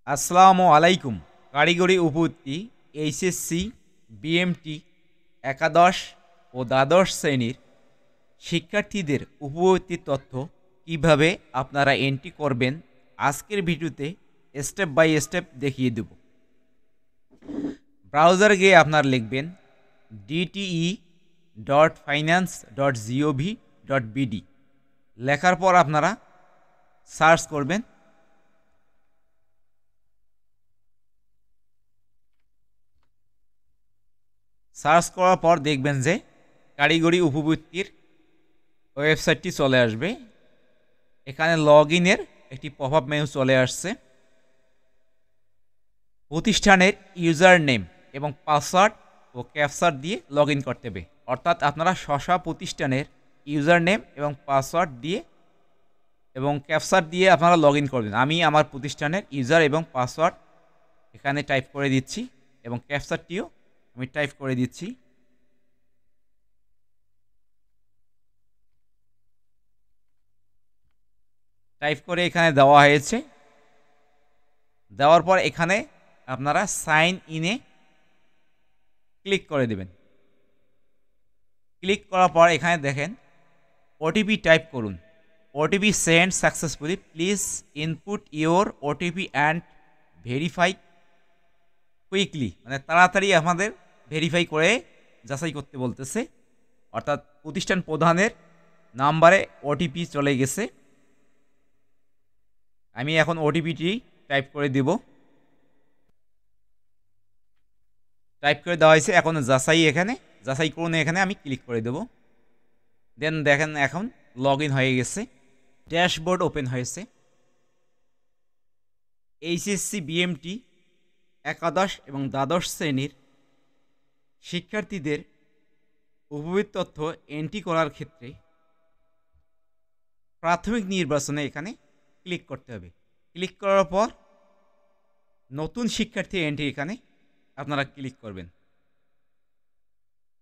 আসসালামু আলাইকুম। কারিগরি উপবৃত্তি এইচএসসি, বিএমটি, একাদশ ও দ্বাদশ শ্রেণীর শিক্ষার্থীদের উপবৃত্তির তথ্য কিভাবে আপনারা এন্ট্রি করবেন আজকের ভিডিওতে স্টেপ বাই স্টেপ দেখিয়ে দেব। ব্রাউজারে গিয়ে আপনারা লিখবেন dte.finance.gov.bd। লেখার পর আপনারা সার্চ করবেন। সার্চ করার পর দেখবেন যে কারিগরি উপবৃত্তির ওয়েবসাইটটি চলে আসবে। এখানে লগ ইনের একটি পপ আপ মেনু চলে আসছে। প্রতিষ্ঠানের ইউজার নেম এবং পাসওয়ার্ড ও ক্যাপচার দিয়ে লগ ইন করতে হবে। অর্থাৎ আপনারা স্ব প্রতিষ্ঠানের ইউজার নেম এবং পাসওয়ার্ড দিয়ে এবং ক্যাপচার দিয়ে আপনারা লগ ইন করবেন। আমি আমার প্রতিষ্ঠানের ইউজার এবং পাসওয়ার্ড এখানে টাইপ করে দিচ্ছি এবং ক্যাপচারটিও আমি টাইপ করে দিচ্ছি। টাইপ করে এখানে দেওয়া হয়েছে। দেওয়ার পর এখানে আপনারা সাইন ইনে ক্লিক করে দেবেন। ক্লিক করার পর এখানে দেখেন ওটিপি টাইপ করুন। OTP send successfully, please input your OTP and verify quickly. মানে তাড়াতাড়ি আমাদের ভেরিফাই করে যাচাই করতে বলতেছে। অর্থাৎ প্রতিষ্ঠান প্রধানের নাম্বারে ওটিপি চলে গেছে। আমি এখন ওটিপিটি টাইপ করে দেব। টাইপ করে দেওয়া হয়েছে। এখন যাচাই করুন, এখানে আমি ক্লিক করে দেব। দেন দেখেন এখন লগ ইন হয়ে গেছে, ড্যাশবোর্ড ওপেন হয়েছে। এইচএসসি, বিএমটি, একাদশ এবং দ্বাদশ শ্রেণীর শিক্ষার্থীদের উপবৃত্তি তথ্য এন্ট্রি করার ক্ষেত্রে প্রাথমিক নির্বাচনে এখানে ক্লিক করতে হবে। ক্লিক করার পর নতুন শিক্ষার্থী এন্ট্রি এখানে আপনারা ক্লিক করবেন।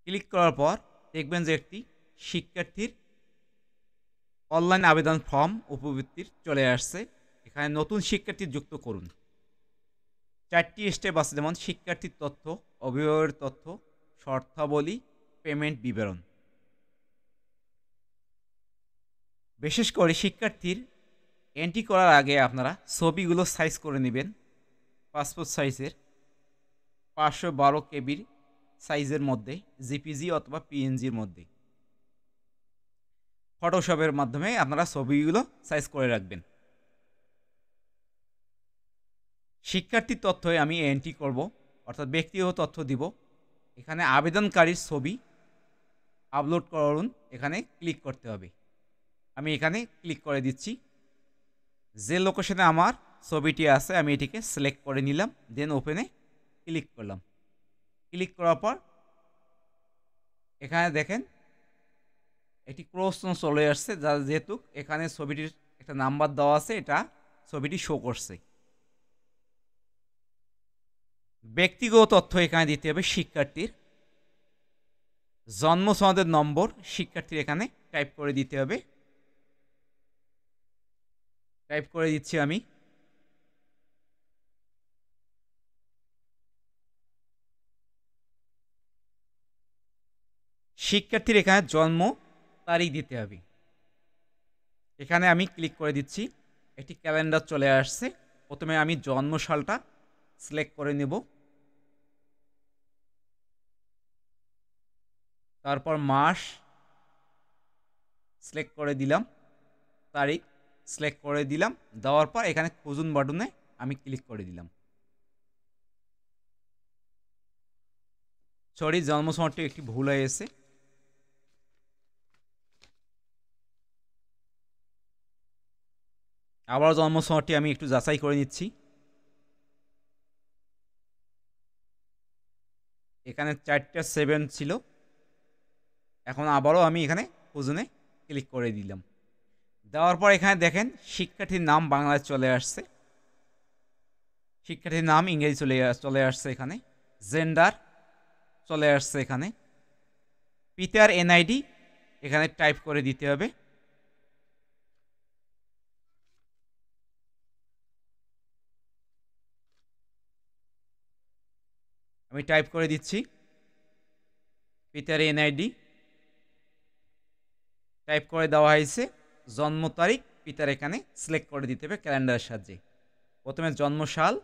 ক্লিক করার পর দেখবেন যে একটি শিক্ষার্থীর অনলাইন আবেদন ফর্ম উপবৃত্তির চলে আসছে। এখানে নতুন শিক্ষার্থী যুক্ত করুন। 4টি স্টেপ আছে, যেমন শিক্ষার্থীর তথ্য, অভিভাবকের তথ্য, শর্তাবলী, পেমেন্ট বিবরণ। বিশেষ করে শিক্ষার্থীর এন্ট্রি করার আগে আপনারা ছবিগুলো সাইজ করে নেবেন। পাসপোর্ট সাইজের 512 কেবির সাইজের মধ্যে, জিপিজি অথবা পিএনজির মধ্যে। ফটোশপের মাধ্যমে আপনারা ছবিগুলো সাইজ করে রাখবেন। শিক্ষার্থীর তথ্য আমি এন্ট্রি করব, অর্থাৎ ব্যক্তিগত তথ্য দিব। এখানে আবেদনকারীর ছবি আপলোড করুন, এখানে ক্লিক করতে হবে। আমি এখানে ক্লিক করে দিচ্ছি। যে লোকেশনে আমার ছবিটি আছে আমি এটিকে সিলেক্ট করে নিলাম। দেন ওপেনে ক্লিক করলাম। ক্লিক করার পর এখানে দেখেন একটি প্রশ্ন চলে আসছে, যেহেতু এখানে ছবিটির একটা নাম্বার দেওয়া আছে, এটা ছবিটি শো করছে। ব্যক্তিগত তথ্য এখানে দিতে হবে। শিক্ষার্থীর জন্ম সনদের নম্বর শিক্ষার্থীর এখানে টাইপ করে দিতে হবে। টাইপ করে দিচ্ছি আমি। শিক্ষার্থীর এখানে জন্ম তারিখ দিতে হবে। এখানে আমি ক্লিক করে দিচ্ছি। একটি ক্যালেন্ডার চলে আসছে। প্রথমে আমি জন্ম সালটা সিলেক্ট করে নেব। তারপর মাস সিলেক্ট করে দিলাম, তারিখ সিলেক্ট করে দিলাম। দেওয়ার পর এখানে খুঁজুন বাটনে আমি ক্লিক করে দিলাম। সরি, জন্ম সনদটি একটি ভুল হয়ে গেছে। আবার জন্ম সনদটি আমি একটু যাচাই করে নিচ্ছি। এখানে 4টা 7 ছিল। এখন আবারও আমি এখানে খুঁজুনে ক্লিক করে দিলাম। দেওয়ার পর এখানে দেখেন শিক্ষার্থীর নাম বাংলায় চলে আসছে, শিক্ষার্থীর নাম ইংরেজি চলে আসছে। এখানে জেন্ডার চলে আসছে। এখানে পিতার এনআইডি এখানে টাইপ করে দিতে হবে। আমি টাইপ করে দিচ্ছি পিতার এনআইডি টাইপ করে দেওয়া হয়েছে। জন্ম তারিখ পিতার এখানে সিলেক্ট করে দিতে হবে ক্যালেন্ডারের সাহায্যে। প্রথমে জন্ম সাল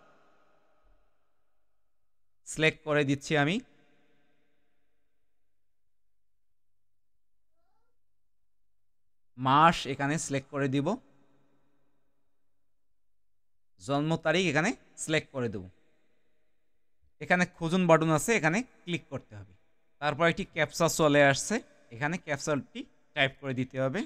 সিলেক্ট করে দিচ্ছি আমি। মাস এখানে সিলেক্ট করে দিব। জন্ম তারিখ এখানে সিলেক্ট করে দেব। এখানে খুঁজুন বাটন আছে, এখানে ক্লিক করতে হবে। তারপর একটি ক্যাপচা চলে আসছে, এখানে ক্যাপচাটি টাইপ করে দিতে হবে।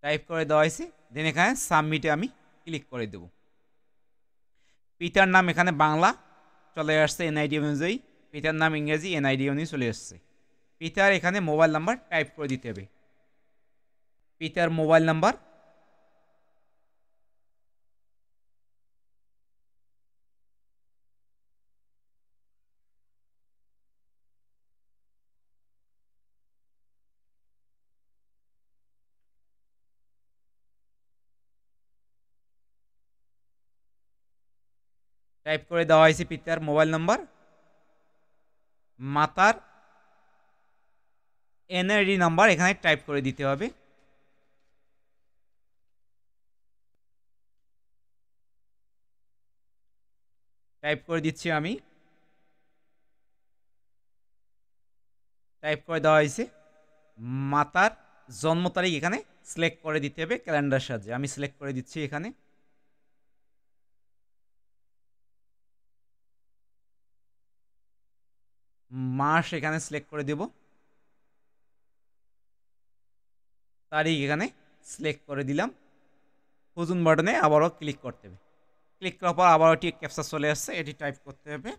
টাইপ করে দেওয়া হয়েছে, দেন এখানে সাবমিটে আমি ক্লিক করে দেব। পিতার নাম এখানে বাংলা চলে আসছে এনআইডি অনুযায়ী, পিতার নাম ইংরেজি এনআইডি অনুযায়ী চলে আসছে। পিতার এখানে মোবাইল নাম্বার টাইপ করে দিতে হবে। পিতার মোবাইল নাম্বার টাইপ করে দেওয়া হয়েছে। পিতার মোবাইল নাম্বার, মাতার এনআইডি নাম্বার এখানে টাইপ করে দিতে হবে। টাইপ করে দিচ্ছি আমি। টাইপ করে দেওয়া হয়েছে। মাতার জন্ম তারিখ এখানে সিলেক্ট করে দিতে হবে ক্যালেন্ডার সাহায্যে। আমি সিলেক্ট করে দিচ্ছি এখানে। মাস এখানে সিলেক্ট করে দেব। তারিখ এখানে সিলেক্ট করে দিলাম। খুঁজুন বাটনে আবারও ক্লিক করতে হবে। ক্লিক করার পর আবারও এটি ক্যাপচা চলে আসছে, এটি টাইপ করতে হবে।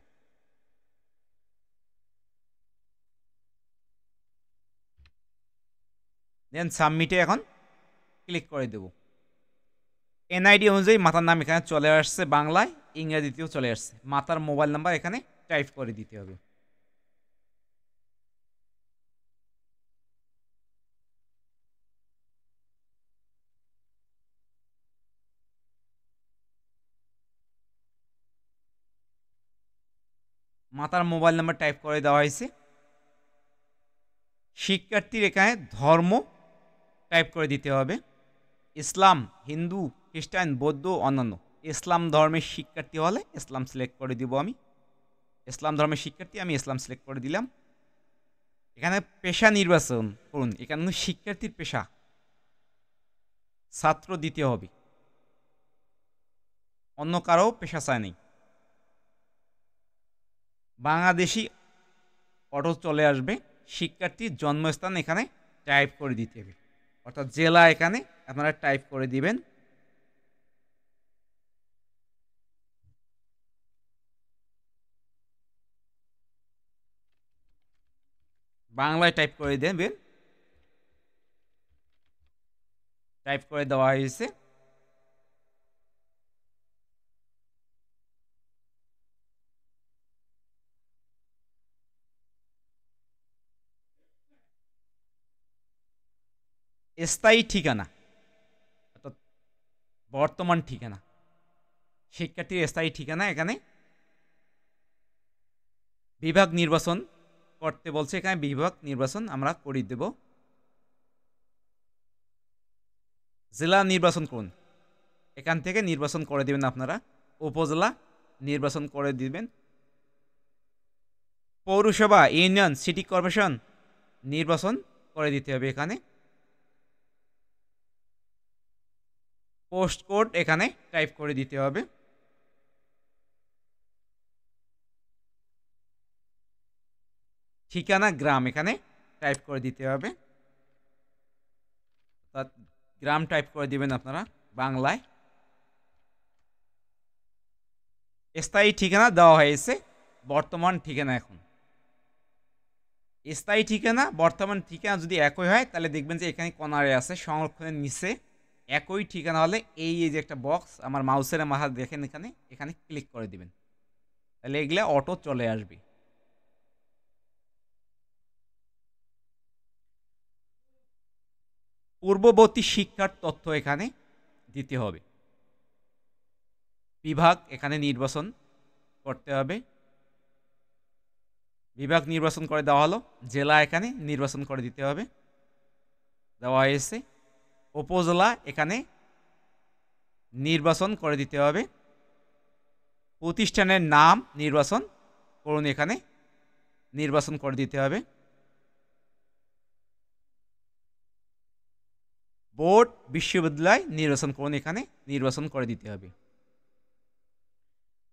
দেন সাবমিটে এখন ক্লিক করে দেব। এনআইডি অনুযায়ী মাতার নাম এখানে চলে আসছে, বাংলায় ইংরেজিতেও চলে আসছে। মাতার মোবাইল নাম্বার এখানে টাইপ করে দিতে হবে। মাতার মোবাইল নাম্বার টাইপ করে দেওয়া হয়েছে। শিক্ষার্থীর এখানে ধর্ম টাইপ করে দিতে হবে। ইসলাম, হিন্দু, খ্রিস্টান, বৌদ্ধ, অন্যান্য। ইসলাম ধর্মের শিক্ষার্থী হলে ইসলাম সিলেক্ট করে দিব আমি। ইসলাম ধর্মের শিক্ষার্থী, আমি ইসলাম সিলেক্ট করে দিলাম। এখানে পেশা নির্বাচন করুন। এখানে শিক্ষার্থীর পেশা ছাত্র দিতে হবে, অন্য কারো পেশা চায় নেই। বাংলাদেশি অটো চলে আসবে। শিক্ষার্থীর জন্মস্থান এখানে টাইপ করে দিতে হবে, অর্থাৎ জেলা এখানে আপনারা টাইপ করে দিবেন। বাংলায় টাইপ করে দেবেন। টাইপ করে দেওয়া হয়েছে। স্থায়ী ঠিকানা অর্থাৎ বর্তমান ঠিকানা, শিক্ষার্থীর স্থায়ী ঠিকানা এখানে বিভাগ নির্বাচন করতে বলছে। এখানে বিভাগ নির্বাচন আমরা করে দেব। জেলা নির্বাচন করুন, এখান থেকে নির্বাচন করে দিবেন আপনারা। উপজেলা নির্বাচন করে দিবেন। পৌরসভা, ইউনিয়ন, সিটি কর্পোরেশন নির্বাচন করে দিতে হবে। এখানে পোস্ট কোড এখানে টাইপ করে দিতে হবে। ঠিকানা গ্রাম এখানে টাইপ করে দিতে হবে। অর্থাৎ গ্রাম টাইপ করে দিবেন আপনারা বাংলায়। স্থায়ী ঠিকানা দেওয়া হয়েছে, বর্তমান ঠিকানা এখন। স্থায়ী ঠিকানা বর্তমান ঠিকানা যদি একই হয় তাহলে দেখবেন যে এখানে কর্নারে আছে সংরক্ষণের নিচে একই ঠিকানা হলে এই যে একটা বক্স আমার মাউসের মাথা দেখেন এখানে, এখানে ক্লিক করে দিবেন, তাহলে এগুলা অটো চলে আসবে। পূর্ববর্তী শিক্ষার তথ্য এখানে দিতে হবে। বিভাগ এখানে নির্বাচন করতে হবে। বিভাগ নির্বাচন করে দেওয়া হলো। জেলা এখানে নির্বাচন করে দিতে হবে, দেওয়া হয়েছে। উপজেলা এখানে নির্বাচন করে দিতে হবে। প্রতিষ্ঠানের নাম নির্বাচন করুন, এখানে নির্বাচন করে দিতে হবে। বোর্ড বিশ্ববিদ্যালয় নির্বাচন করুন, এখানে নির্বাচন করে দিতে হবে।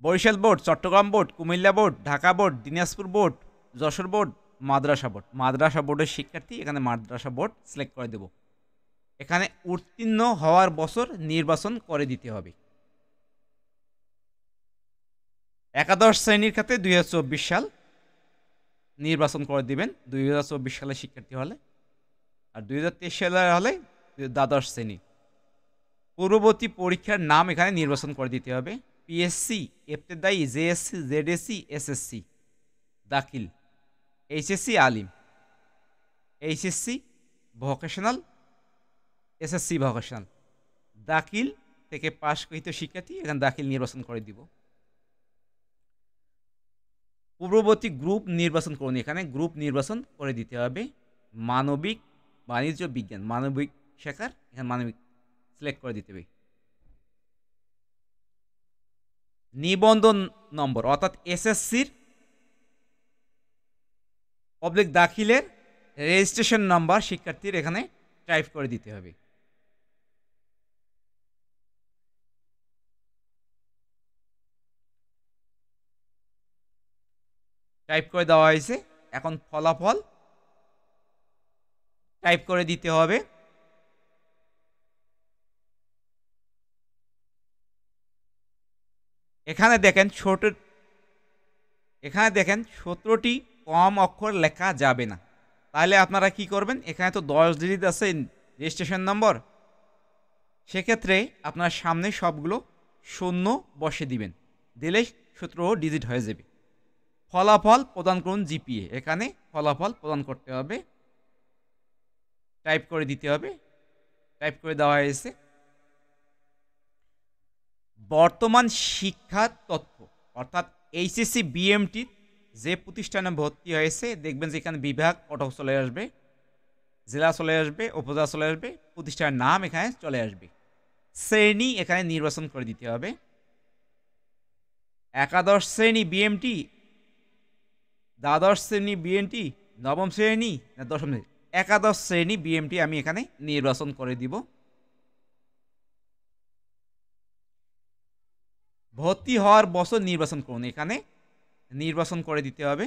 Barishal board, Chattogram board, Cumilla board, Dhaka board, Dinajpur board, Jessore board, মাদ্রাসা বোর্ড। মাদ্রাসা বোর্ডের শিক্ষার্থী এখানে মাদ্রাসা বোর্ড সিলেক্ট করে দেব। এখানে উত্তীর্ণ হওয়ার বছর নির্বাচন করে দিতে হবে। একাদশ শ্রেণীর ক্ষেত্রে 2024 সাল নির্বাচন করে দিবেন, 2024 সালে শিক্ষার্থী হলে। আর 2023 সালে হলে দ্বাদশ শ্রেণী। পূর্ববর্তী পরীক্ষার নাম এখানে নির্বাচন করে দিতে হবে। পিএসসি, ইবতেদায়ী, জেএসসি, জেডএসসি, এসএসসি, দাখিল, এইচএসসি, আলিম, এইচএসসি ভোকেশনাল, এসএসসি ভোকেশনাল। দাখিল থেকে পাশকৃত শিক্ষার্থী এখানে দাখিল নির্বাচন করে দিব। পূর্ববর্তী গ্রুপ নির্বাচন করুন, এখানে গ্রুপ নির্বাচন করে দিতে হবে। মানবিক, বাণিজ্য, বিজ্ঞান, মানবিক শাখার এখানে মানবিক সিলেক্ট করে দিতে হবে। নিবন্ধন নম্বর অর্থাৎ এসএসসির পাবলিক দাখিলের রেজিস্ট্রেশন নাম্বার শিক্ষার্থীর এখানে টাইপ করে দিতে হবে। টাইপ করে দেওয়া হয়েছে। এখন ফলাফল টাইপ করে দিতে হবে। এখানে দেখেন 17টি কম অক্ষর লেখা যাবে না। তাহলে আপনারা কি করবেন, এখানে তো 10 ডিজিট আছে রেজিস্ট্রেশন নম্বর, সেক্ষেত্রে আপনার সামনে সবগুলো শূন্য বসে দিবেন, দিলে 17 ডিজিট হয়ে যাবে। ফলাফল প্রদান করুন জিপিএ, এখানে ফলাফল প্রদান করতে হবে, টাইপ করে দিতে হবে। টাইপ করে দেওয়া হয়েছে। বর্তমান শিক্ষার তথ্য অর্থাৎ এইচএসসি বিএমটি যে প্রতিষ্ঠানে ভর্তি হয়েছে, দেখবেন যে এখানে বিভাগ অটো চলে আসবে, জেলা চলে আসবে, উপজেলা চলে আসবে, প্রতিষ্ঠানের নাম এখানে চলে আসবে। শ্রেণী এখানে নির্বাচন করে দিতে হবে। একাদশ শ্রেণী বিএমটি, দ্বাদশ শ্রেণী বিএমটি, নবম শ্রেণী না দশম শ্রেণী, একাদশ শ্রেণী বিএমটি আমি এখানে নির্বাচন করে দিব। ভর্তি হওয়ার বছর নির্বাচন করুন, এখানে নির্বাচন করে দিতে হবে।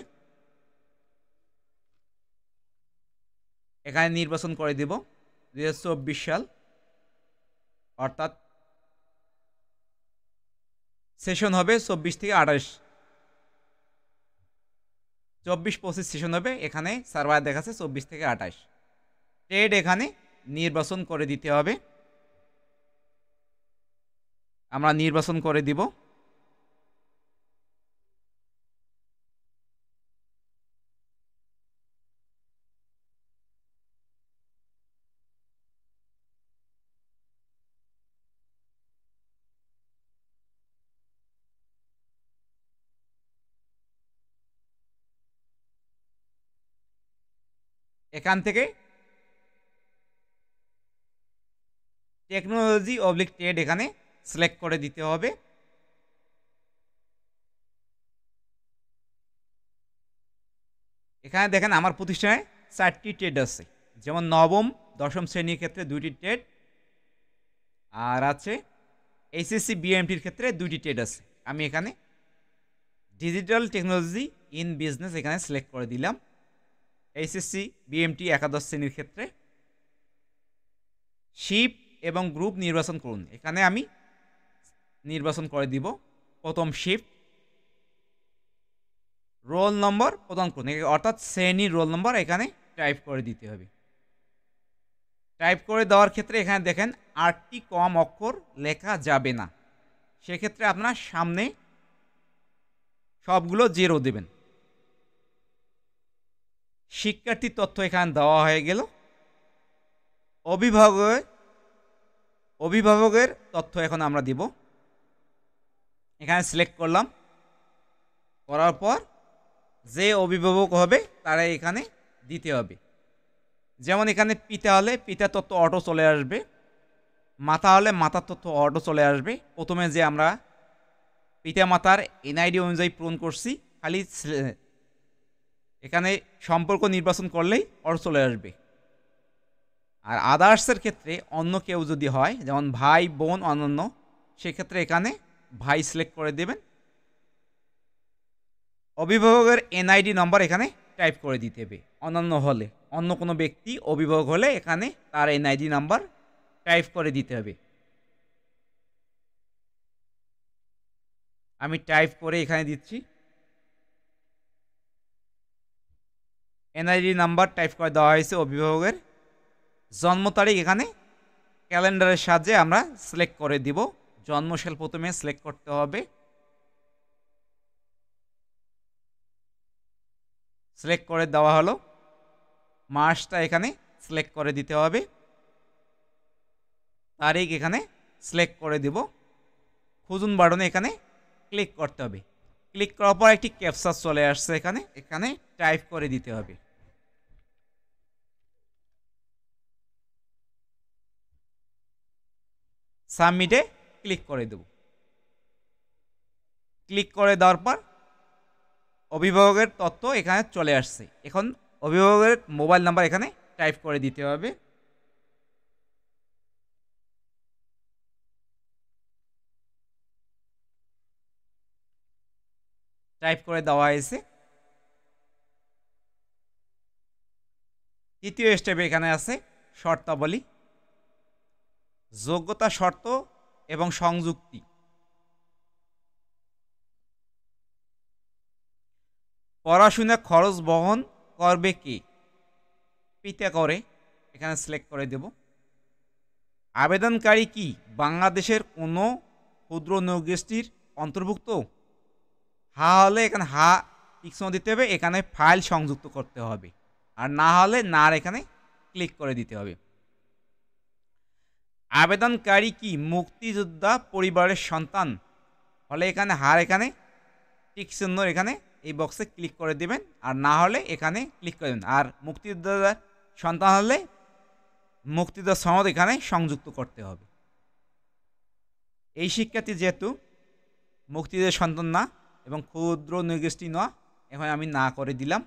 এখানে নির্বাচন করে দেব 2024 সাল, অর্থাৎ সেশন হবে 24 থেকে 28, 24-25 সেশন হবে। এখানে সার্ভার দেখাচ্ছে 24 থেকে 28। ট্রেড এখানে নির্বাচন করে দিতে হবে, আমরা নির্বাচন করে দিব। এখান থেকে টেকনোলজি অবলিক ট্রেড এখানে সিলেক্ট করে দিতে হবে। এখানে দেখেন আমার প্রতিষ্ঠানে 4টি ট্রেড আছে, যেমন নবম দশম শ্রেণীর ক্ষেত্রে 2টি ট্রেড, আর আছে এইচএসসি বিএমটির ক্ষেত্রে 2টি ট্রেড আছে। আমি এখানে ডিজিটাল টেকনোলজি ইন বিজনেস এখানে সিলেক্ট করে দিলাম। এইচএসসি বিএমটি একাদশ শ্রেণীর ক্ষেত্রে শিপ এবং গ্রুপ নির্বাচন করুন, এখানে আমি নির্বাচন করে দিব প্রথম শিফট। রোল নম্বর প্রদান করুন, অর্থাৎ শ্রেণীর রোল নম্বর এখানে টাইপ করে দিতে হবে। টাইপ করে দেওয়ার ক্ষেত্রে এখানে দেখেন 8টি কম অক্ষর লেখা যাবে না, সেক্ষেত্রে আপনার সামনে সবগুলো 0 দেবেন। শিক্ষার্থীর তথ্য এখানে দেওয়া হয়ে গেল। অভিভাবকের তথ্য এখন আমরা দিব। এখানে সিলেক্ট করলাম, করার পর যে অভিভাবক হবে তারা এখানে দিতে হবে। যেমন এখানে পিতা হলে পিতা তথ্য অটো চলে আসবে, মাতা হলে মাতার তথ্য অটো চলে আসবে। প্রথমে যে আমরা পিতা মাতার এনআইডি অনুযায়ী পূরণ করছি, খালি এখানে সম্পর্ক নির্বাচন করলেই অটো চলে আসবে। আর আদার্সের ক্ষেত্রে অন্য কেউ যদি হয়, যেমন ভাই বোন অনন্য, সেক্ষেত্রে এখানে ভাই সিলেক্ট করে দেবেন। অভিভাবকের এনআইডি নাম্বার এখানে টাইপ করে দিতে হবে। অনন্য হলে, অন্য কোনো ব্যক্তি অভিভাবক হলে এখানে তার এনআইডি নাম্বার টাইপ করে দিতে হবে। আমি টাইপ করে এখানে দিচ্ছি। এনআইডি নাম্বার টাইপ করে দেওয়া হয়েছে। অভিভাবকের জন্ম তারিখ এখানে ক্যালেন্ডারের সাহায্যে আমরা সিলেক্ট করে দিব। জন্মসাল প্রথমে সিলেক্ট করতে হবে। সিলেক্ট করে দেওয়া হলো। মাসটা এখানে সিলেক্ট করে দিতে হবে। তারিখ এখানে সিলেক্ট করে দিব। খুঁজুন বাটনে এখানে ক্লিক করতে হবে। ক্লিক করার পর একটি ক্যাপচা চলে আসছে, এখানে এখানে টাইপ করে দিতে হবে। সাবমিটে ক্লিক করে দেব। ক্লিক করে দেওয়ার পর অভিভাবকের তথ্য এখানে চলে আসছে। এখন অভিভাবকের মোবাইল নাম্বার এখানে টাইপ করে দিতে হবে। টাইপ করে দেওয়া হয়েছে। তৃতীয় স্টেপে এখানে আছে শর্তাবলী, যোগ্যতা শর্ত এবং সংযুক্তি। পড়াশোনা খরচ বহন করবে কে? পিতা করে, এখানে সিলেক্ট করে দেব। আবেদনকারী কি বাংলাদেশের কোনো ক্ষুদ্র নৌগোষ্ঠীর অন্তর্ভুক্ত? হা হলে এখানে হা টিকচিহ্ন দিতে হবে, এখানে ফাইল সংযুক্ত করতে হবে। আর না হলে না এখানে ক্লিক করে দিতে হবে। আবেদনকারী কি মুক্তিযোদ্ধা পরিবারের সন্তান? হলে এখানে হার এখানে টিকচিহ্ন এখানে এই বক্সে ক্লিক করে দিবেন। আর না হলে এখানে ক্লিক করে দেবেন। আর মুক্তিযোদ্ধার সন্তান হলে মুক্তিযোদ্ধা সনদ এখানে সংযুক্ত করতে হবে। এই শিক্ষার্থী যেহেতু মুক্তিযোদ্ধার সন্তান না এবং ক্ষুদ্র নৃগোষ্ঠী নয়, এখন আমি না করে দিলাম।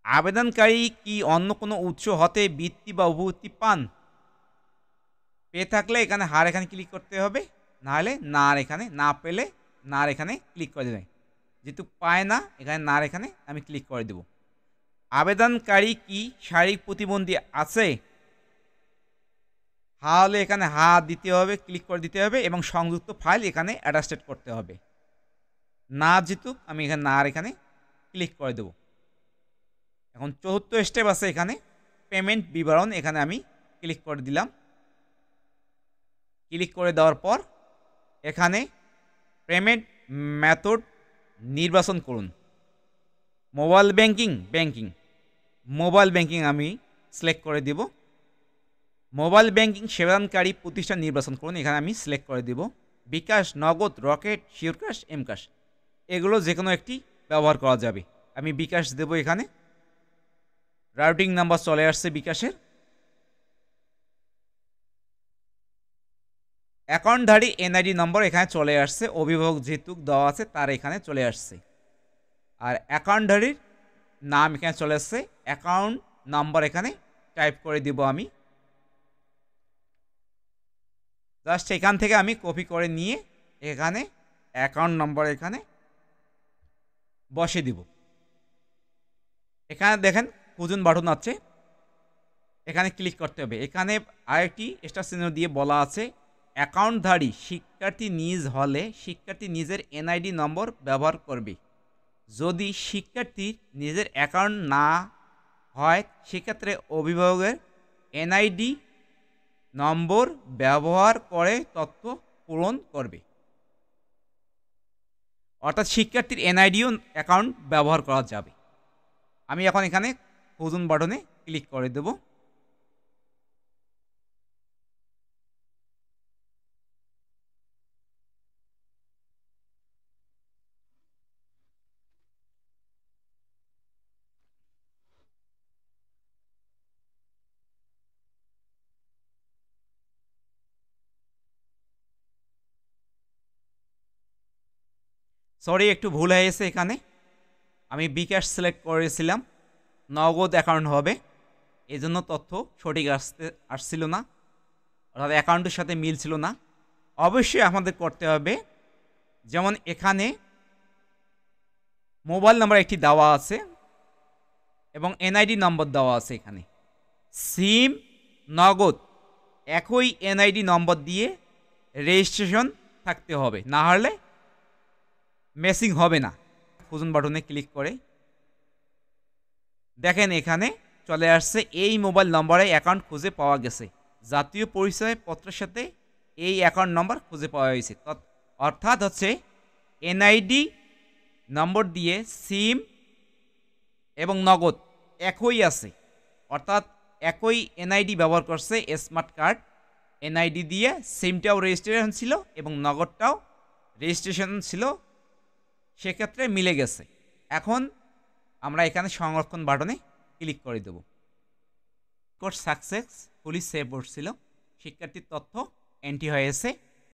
আবেদনকারী কি অন্য কোনো উৎস হতে বৃত্তি বা উপবৃত্তি পান? পেয়ে থাকলে এখানে হার এখানে ক্লিক করতে হবে, না হলে না এখানে, না পেলে না এখানে ক্লিক করে দেবেন। যেহেতু পায় না, এখানে না এখানে আমি ক্লিক করে দেব। আবেদনকারী কি শারীরিক প্রতিবন্ধী আছে? হা হলে এখানে হা দিতে হবে, ক্লিক করে দিতে হবে এবং সংযুক্ত ফাইল এখানে অ্যাটাচড করতে হবে। না যেহেতু আমি এখানে না এখানে ক্লিক করে দেব। এখন চতুর্থ স্টেপ আছে এখানে পেমেন্ট বিবরণ, এখানে আমি ক্লিক করে দিলাম। ক্লিক করে দেওয়ার পর এখানে পেমেন্ট মেথড নির্বাচন করুন। মোবাইল ব্যাংকিং, মোবাইল ব্যাংকিং আমি সিলেক্ট করে দিব। মোবাইল ব্যাংকিং সেবাদানকারী প্রতিষ্ঠান নির্বাচন করুন, এখানে আমি সিলেক্ট করে দিব। BKash, Nagad, Rocket, sure cash, M cash, এগুলো যে কোনো একটি ব্যবহার করা যাবে। আমি বিকাশ দেব। এখানে রাউটিং নাম্বার চলে আসছে বিকাশের। অ্যাকাউন্টধারী এনআইডি নম্বর এখানে চলে আসছে। অভিভাবক যেহেতু দেওয়া আছে তার এখানে চলে আসছে। আর অ্যাকাউন্টধারীর নাম এখানে চলে আসছে। অ্যাকাউন্ট নাম্বার এখানে টাইপ করে দিব আমি। জাস্ট এখান থেকে আমি কপি করে নিয়ে এখানে অ্যাকাউন্ট নম্বর এখানে বসে দিব। এখানে দেখেন খুঁজুন বাটন আছে, এখানে ক্লিক করতে হবে। এখানে আরেকটি স্টার চিহ্ন দিয়ে বলা আছে অ্যাকাউন্টধারী শিক্ষার্থী নিজ হলে শিক্ষার্থী নিজের এনআইডি নম্বর ব্যবহার করবে। যদি শিক্ষার্থীর নিজের অ্যাকাউন্ট না হয় সেক্ষেত্রে অভিভাবকের এনআইডি নম্বর ব্যবহার করে তথ্য পূরণ করবে। অর্থাৎ শিক্ষার্থীর এনআইডিও অ্যাকাউন্ট ব্যবহার করা যাবে। আমি এখন এখানে খুঁজুন বাটনে ক্লিক করে দেব। সরি, একটু ভুল হয়ে গেছে এখানে। আমি বিকাশ সিলেক্ট করেছিলাম, নগদ অ্যাকাউন্ট হবে, এজন্য তথ্য সঠিক আসছিল না, অর্থাৎ অ্যাকাউন্টের সাথে মিল ছিল না। অবশ্যই আমাদের করতে হবে, যেমন এখানে মোবাইল নাম্বার একটি দেওয়া আছে এবং এনআইডি নম্বর দেওয়া আছে। এখানে সিম, নগদ একই এনআইডি নম্বর দিয়ে রেজিস্ট্রেশন থাকতে হবে, না হলে ম্যাচিং হবে না। খুঁজুন বাটনে ক্লিক করে দেখেন এখানে চলে আসছে এই মোবাইল নম্বরে অ্যাকাউন্ট খুঁজে পাওয়া গেছে। জাতীয় পরিচয়পত্রের সাথে এই অ্যাকাউন্ট নম্বর খুঁজে পাওয়া হয়েছে, অর্থাৎ হচ্ছে এনআইডি নম্বর দিয়ে সিম এবং নগদ একই আছে, অর্থাৎ একই এনআইডি ব্যবহার করছে স্মার্ট কার্ড। এনআইডি দিয়ে সিমটাও রেজিস্ট্রেশন ছিল এবং নগদটাও রেজিস্ট্রেশন ছিল, সেক্ষেত্রে মিলে গেছে। এখন আমরা এখানে সংরক্ষণ বাটনে ক্লিক করে দেব। কোর্স সাকসেসফুলি সেভ হচ্ছিল, শিক্ষার্থীর তথ্য এন্ট্রি হয়েছে।